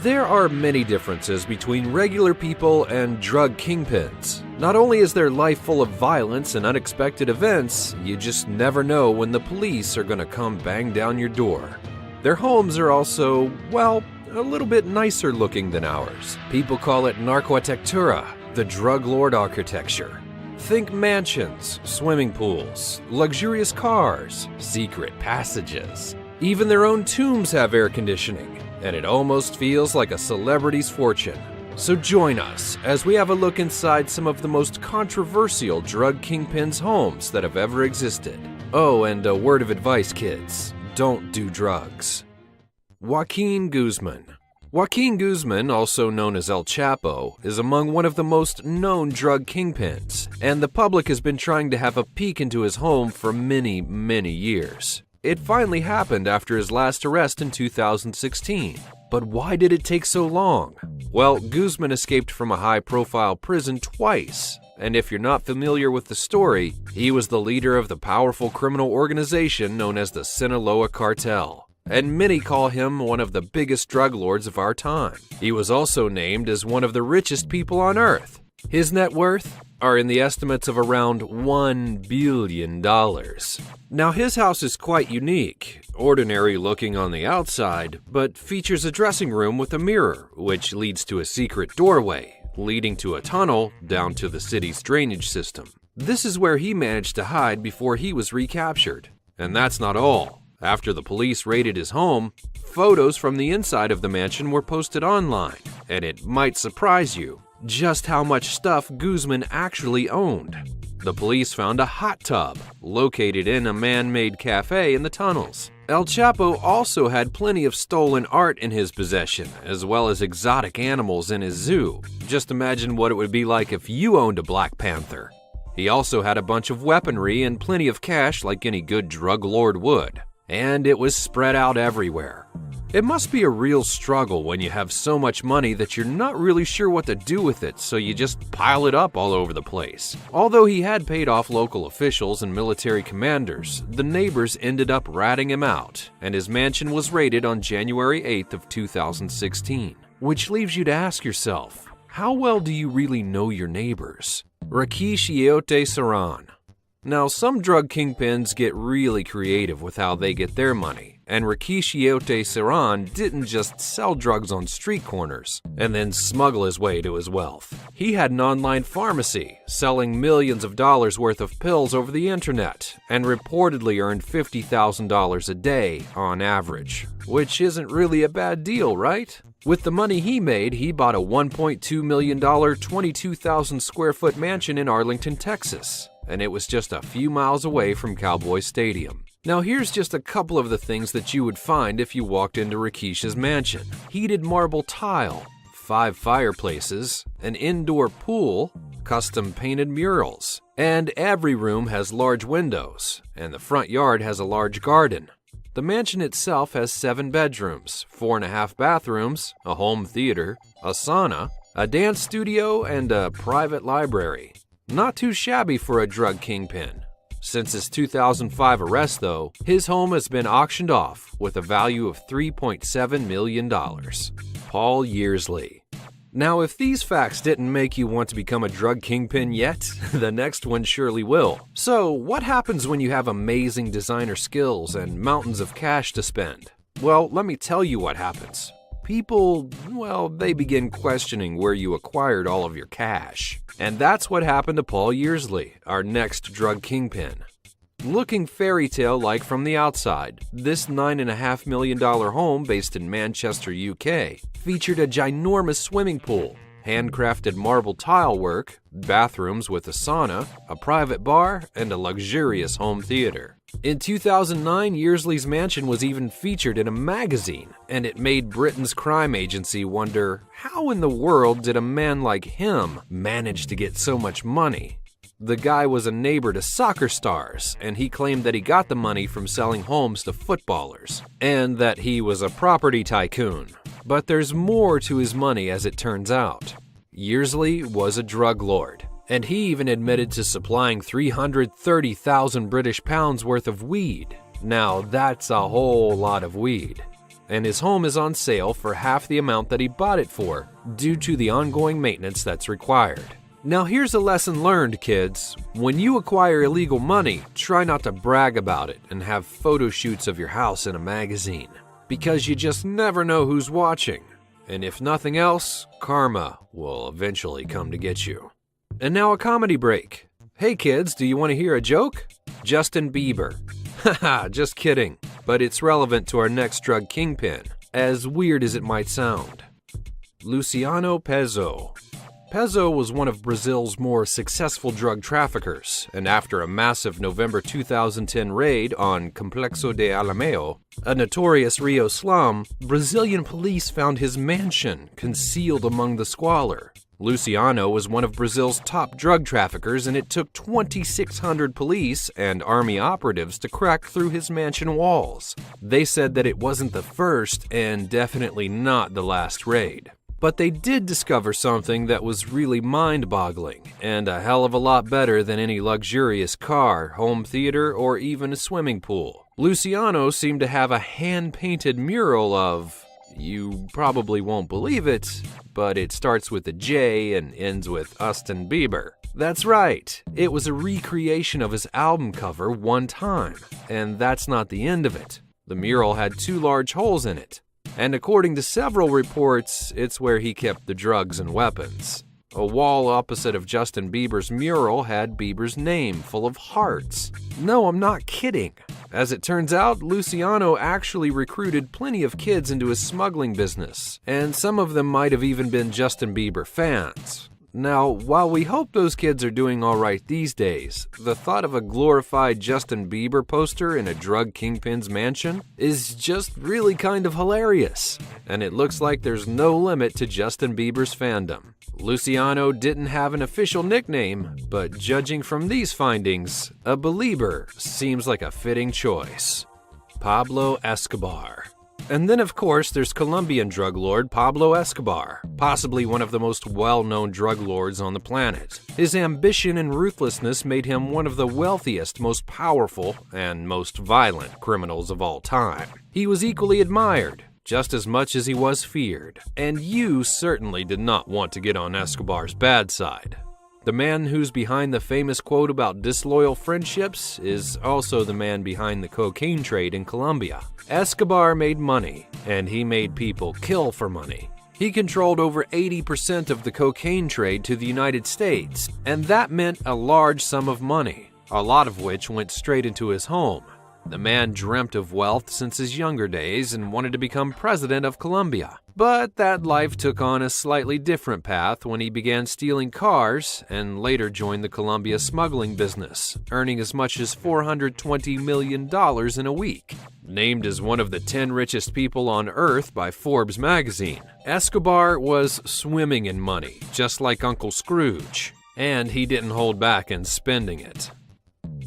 There are many differences between regular people and drug kingpins. Not only is their life full of violence and unexpected events, you just never know when the police are gonna come bang down your door. Their homes are also, well, a little bit nicer looking than ours. People call it narcoarchitectura, the drug lord architecture. Think mansions, swimming pools, luxurious cars, secret passages. Even their own tombs have air conditioning, and it almost feels like a celebrity's fortune. So join us as we have a look inside some of the most controversial drug kingpins' homes that have ever existed. Oh, and a word of advice, kids. Don't do drugs. Joaquin Guzman. Joaquin Guzman, also known as El Chapo, is among one of the most known drug kingpins, and the public has been trying to have a peek into his home for many, many years. It finally happened after his last arrest in 2016. But why did it take so long? Well, Guzman escaped from a high-profile prison twice, and if you're not familiar with the story, he was the leader of the powerful criminal organization known as the Sinaloa Cartel. And many call him one of the biggest drug lords of our time. He was also named as one of the richest people on Earth. His net worth are in the estimates of around $1 billion. Now, his house is quite unique, ordinary looking on the outside, but features a dressing room with a mirror, which leads to a secret doorway, leading to a tunnel down to the city's drainage system. This is where he managed to hide before he was recaptured. And that's not all. After the police raided his home, photos from the inside of the mansion were posted online, and it might surprise you just how much stuff Guzman actually owned. The police found a hot tub located in a man-made cafe in the tunnels. El Chapo also had plenty of stolen art in his possession, as well as exotic animals in his zoo. Just imagine what it would be like if you owned a Black Panther. He also had a bunch of weaponry and plenty of cash like any good drug lord would. And it was spread out everywhere. It must be a real struggle when you have so much money that you're not really sure what to do with it, so you just pile it up all over the place. Although he had paid off local officials and military commanders, the neighbors ended up ratting him out, and his mansion was raided on January 8th of 2016. Which leaves you to ask yourself, how well do you really know your neighbors? Rakesh Iote Saran. Now, some drug kingpins get really creative with how they get their money, and Rakesh Iote Saran didn't just sell drugs on street corners and then smuggle his way to his wealth. He had an online pharmacy, selling millions of dollars worth of pills over the internet, and reportedly earned $50,000 a day on average, which isn't really a bad deal, right? With the money he made, he bought a $1.2 million, 22,000 square foot mansion in Arlington, Texas, and it was just a few miles away from Cowboy Stadium. Now here's just a couple of the things that you would find if you walked into Rakesh's mansion. Heated marble tile, 5 fireplaces, an indoor pool, custom painted murals, and every room has large windows, and the front yard has a large garden. The mansion itself has 7 bedrooms, 4.5 bathrooms, a home theater, a sauna, a dance studio, and a private library. Not too shabby for a drug kingpin. Since his 2005 arrest, though, his home has been auctioned off with a value of $3.7 million. Paul Yearsley. Now, if these facts didn't make you want to become a drug kingpin yet, the next one surely will. So, what happens when you have amazing designer skills and mountains of cash to spend? Well, let me tell you what happens. People, well, they begin questioning where you acquired all of your cash. And that's what happened to Paul Yearsley, our next drug kingpin. Looking fairy tale-like from the outside, this $9.5 million home based in Manchester, UK, featured a ginormous swimming pool, handcrafted marble tile work, bathrooms with a sauna, a private bar, and a luxurious home theater. In 2009, Yearsley's mansion was even featured in a magazine, and it made Britain's crime agency wonder, how in the world did a man like him manage to get so much money? The guy was a neighbor to soccer stars, and he claimed that he got the money from selling homes to footballers, and that he was a property tycoon. But there's more to his money, as it turns out. Yearsley was a drug lord, and he even admitted to supplying 330,000 British pounds worth of weed. Now that's a whole lot of weed. and his home is on sale for half the amount that he bought it for, due to the ongoing maintenance that's required. Now here's a lesson learned, kids. When you acquire illegal money, try not to brag about it and have photo shoots of your house in a magazine, because you just never know who's watching. And if nothing else, karma will eventually come to get you. And now a comedy break. Hey kids, do you want to hear a joke? Justin Bieber. Haha, just kidding. But it's relevant to our next drug kingpin, as weird as it might sound. Luciano Pezzo. Pezzo was one of Brazil's more successful drug traffickers, and after a massive November 2010 raid on Complexo de Alameo, a notorious Rio slum, Brazilian police found his mansion concealed among the squalor. Luciano was one of Brazil's top drug traffickers, and it took 2,600 police and army operatives to crack through his mansion walls. They said that it wasn't the first and definitely not the last raid. But they did discover something that was really mind-boggling, and a hell of a lot better than any luxurious car, home theater, or even a swimming pool. Luciano seemed to have a hand-painted mural of... You probably won't believe it, but it starts with a J and ends with Justin Bieber. That's right, it was a recreation of his album cover one time, and that's not the end of it. The mural had 2 large holes in it, and according to several reports, it's where he kept the drugs and weapons. A wall opposite of Justin Bieber's mural had Bieber's name full of hearts. No, I'm not kidding. As it turns out, Luciano actually recruited plenty of kids into his smuggling business, and some of them might have even been Justin Bieber fans. Now, while we hope those kids are doing alright these days, the thought of a glorified Justin Bieber poster in a drug kingpin's mansion is just really kind of hilarious, and it looks like there's no limit to Justin Bieber's fandom. Luciano didn't have an official nickname, but judging from these findings, a Belieber seems like a fitting choice. Pablo Escobar. And then of course there's Colombian drug lord Pablo Escobar, possibly one of the most well-known drug lords on the planet. His ambition and ruthlessness made him one of the wealthiest, most powerful, and most violent criminals of all time. He was equally admired, just as much as he was feared, and you certainly did not want to get on Escobar's bad side. The man who's behind the famous quote about disloyal friendships is also the man behind the cocaine trade in Colombia. Escobar made money, and he made people kill for money. He controlled over 80% of the cocaine trade to the United States, and that meant a large sum of money, a lot of which went straight into his home. The man dreamt of wealth since his younger days and wanted to become president of Colombia. But that life took on a slightly different path when he began stealing cars and later joined the Colombia smuggling business, earning as much as $420 million in a week. Named as one of the 10 richest people on Earth by Forbes magazine, Escobar was swimming in money, just like Uncle Scrooge, and he didn't hold back in spending it.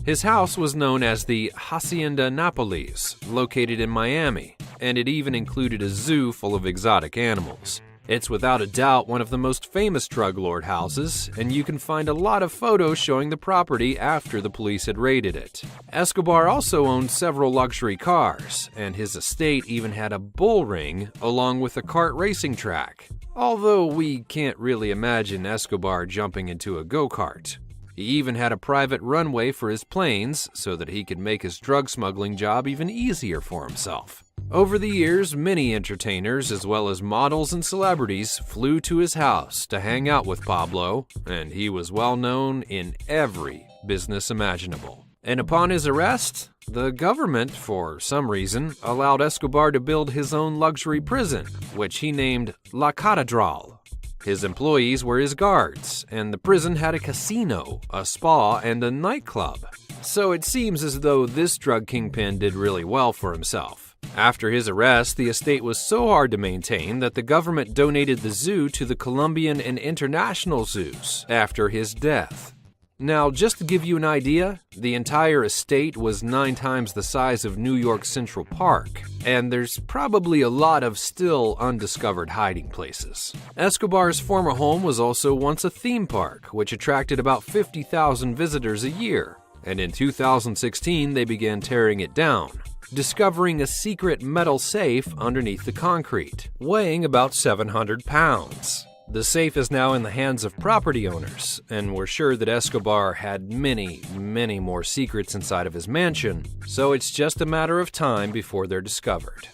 His house was known as the Hacienda Nápoles, located in Miami, and it even included a zoo full of exotic animals. It's without a doubt one of the most famous drug lord houses, and you can find a lot of photos showing the property after the police had raided it. Escobar also owned several luxury cars, and his estate even had a bull ring along with a kart racing track. Although we can't really imagine Escobar jumping into a go-kart. He even had a private runway for his planes so that he could make his drug smuggling job even easier for himself. Over the years, many entertainers as well as models and celebrities flew to his house to hang out with Pablo, and he was well known in every business imaginable. And upon his arrest, the government, for some reason, allowed Escobar to build his own luxury prison, which he named La Catedral. His employees were his guards, and the prison had a casino, a spa, and a nightclub. So it seems as though this drug kingpin did really well for himself. After his arrest, the estate was so hard to maintain that the government donated the zoo to the Colombian and international zoos after his death. Now, just to give you an idea, the entire estate was 9 times the size of New York Central Park, and there's probably a lot of still undiscovered hiding places. Escobar's former home was also once a theme park, which attracted about 50,000 visitors a year. and in 2016 they began tearing it down, discovering a secret metal safe underneath the concrete, weighing about 700 pounds. The safe is now in the hands of property owners, and we're sure that Escobar had many, many more secrets inside of his mansion, so it's just a matter of time before they're discovered.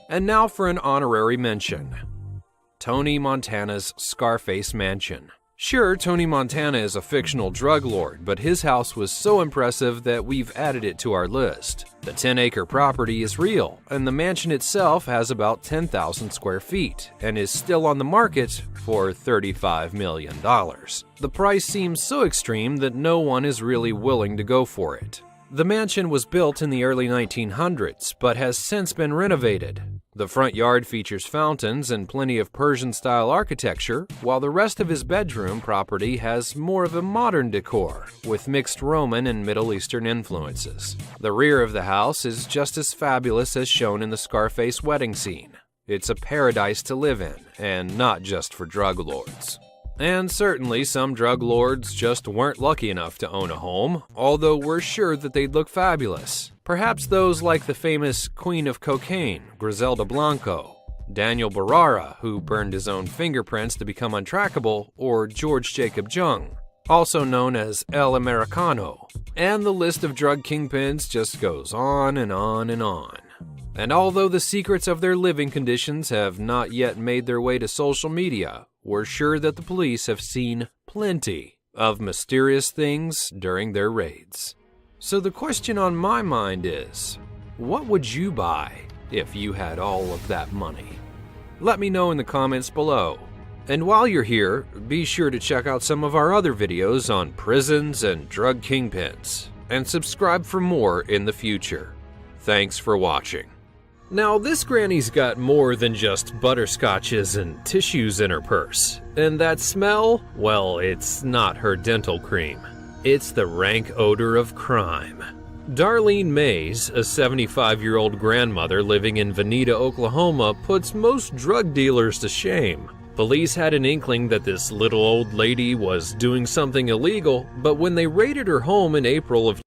And now for an honorary mention. Tony Montana's Scarface Mansion. Sure, Tony Montana is a fictional drug lord, but his house was so impressive that we've added it to our list. The 10-acre property is real, and the mansion itself has about 10,000 square feet and is still on the market for $35 million. The price seems so extreme that no one is really willing to go for it. The mansion was built in the early 1900s, but has since been renovated. The front yard features fountains and plenty of Persian-style architecture, while the rest of his bedroom property has more of a modern decor, with mixed Roman and Middle Eastern influences. The rear of the house is just as fabulous as shown in the Scarface wedding scene. It's a paradise to live in, and not just for drug lords. And certainly some drug lords just weren't lucky enough to own a home, although we're sure that they'd look fabulous. Perhaps those like the famous Queen of Cocaine, Griselda Blanco, Daniel Barrara, who burned his own fingerprints to become untrackable, or George Jacob Jung, also known as El Americano. And the list of drug kingpins just goes on and on and on. And although the secrets of their living conditions have not yet made their way to social media, we're sure that the police have seen plenty of mysterious things during their raids. So the question on my mind is, what would you buy if you had all of that money? Let me know in the comments below. And while you're here, be sure to check out some of our other videos on prisons and drug kingpins, and subscribe for more in the future. Thanks for watching. Now, this granny's got more than just butterscotches and tissues in her purse. And that smell? Well, it's not her dental cream. It's the rank odor of crime. Darlene Mays, a 75-year-old grandmother living in Veneta, Oklahoma, puts most drug dealers to shame. Police had an inkling that this little old lady was doing something illegal, but when they raided her home in April of